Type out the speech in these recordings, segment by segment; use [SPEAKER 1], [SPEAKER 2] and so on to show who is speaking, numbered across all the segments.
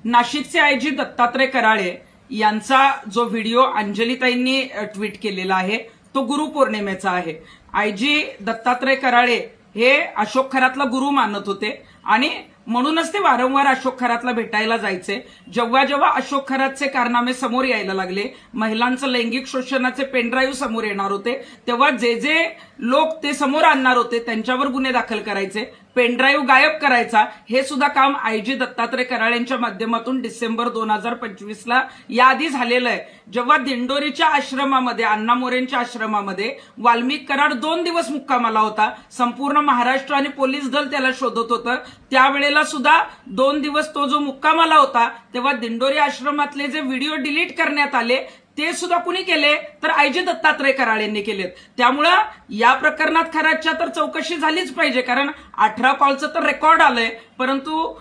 [SPEAKER 1] नाशिकचे आयजी दत्तात्रय कराळे यांचा जो व्हिडिओ अंजलीताईंनी ट्विट केलेला आहे तो गुरुपौर्णिमेचा आहे। आयजी दत्तात्रय कराळे हे अशोक खरातला गुरु मानत होते आणि म्हणूनच ते वारंवार अशोक खरातला भेटायला जायचे। जेव्हा जेव्हा अशोक खरातचे कारनामे समोर यायला लागले, महिलांचं लैंगिक शोषणाचे पेनड्राईव्ह समोर येणार होते, तेव्हा जे जे लोक ते समोर आणणार होते त्यांच्यावर गुन्हे दाखल करायचे, पेनड्राईव्ह गायब करायचा, हे सुद्धा काम आयजी दत्तात्रय कराळेंच्या माध्यमातून डिसेंबर 2025 ला याआधी झालेलं आहे। जेव्हा दिंडोरीच्या आश्रमामध्ये, अण्णा मोरेंच्या आश्रमामध्ये वाल्मिक कराड 2 दिवस मुक्कामाला होता, संपूर्ण महाराष्ट्र आणि पोलीस दल त्याला शोधत होतं, त्यावेळेला सुद्धा 2 दिवस तो जो मुक्कामाला होता तेव्हा दिंडोरी आश्रमातले जे व्हिडिओ डिलीट करण्यात आले ते सुद्धा कुणी केले तर आयजी दत्तात्रय कराळेंनी केलेत। त्यामुळे या प्रकरणात खराच्या तर चौकशी झालीच पाहिजे, कारण 18 कॉलचं तर रेकॉर्ड आलंय, परंतु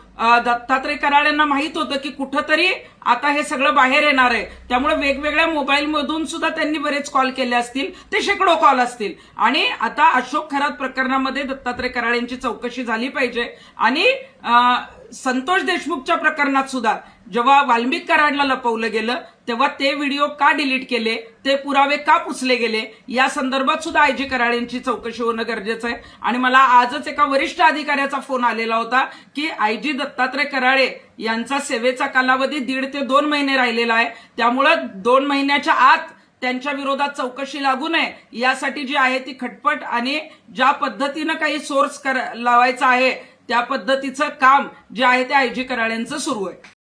[SPEAKER 1] दत्तात्रय कराळेंना माहित होतं की कुठंतरी आता हे सगळं बाहेर येणार आहे, त्यामुळे वेगवेगळ्या मोबाईल मधून सुद्धा त्यांनी बरेच कॉल केले असतील, ते शेकडो कॉल असतील। आणि आता अशोक खरात प्रकरणामध्ये दत्तात्रय कराळेंची चौकशी झाली पाहिजे। आणि संतोष देशमुखच्या प्रकरणात सुद्धा जेव्हा वाल्मिक कराडला लपवलं गेलं तेव्हा ते व्हिडिओ का डिलीट केले, ते पुरावे का पुसले गेले, या संदर्भात सुद्धा आयजी कराळेंची चौकशी होणं गरजेचं आहे। आणि मला आजच एका वरिष्ठ अधिकाऱ्याचा फोन आलेला होता की आयजी दत्तात्रय कराळे यांचा सेवेचा कालावधी 1.5 ते 2 महिने राहिलेला आहे, त्यामुळे 2 महिन्याच्या आत त्यांच्या विरोधात चौकशी लागू नये यासाठी जी आहे ती खटपट आणि ज्या पद्धतीनं काही सोर्स लावायचं आहे त्या पद्धतीचं काम जे आहे ते आयजी कराळेंचं सुरू आहे।